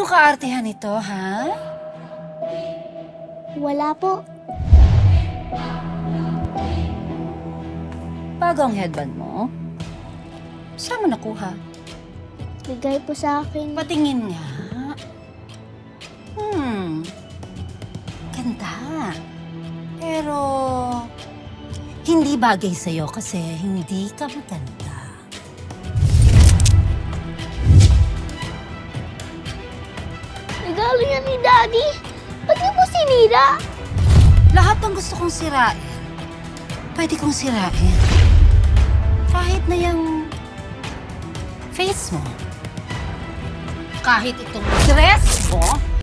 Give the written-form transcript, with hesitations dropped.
Anong kaartehan ito, ha? Wala po. Bago ang headband mo? Saan mo nakuha? Bigay po sa akin. Patingin nga. Ganda. Pero, hindi bagay sa'yo kasi hindi ka maganda. Regalo yan ni Daddy. Ba't niyo po sinira? Lahat ng gusto kong sirain, pwede kong sirain. Kahit na yung face mo. Kahit itong dress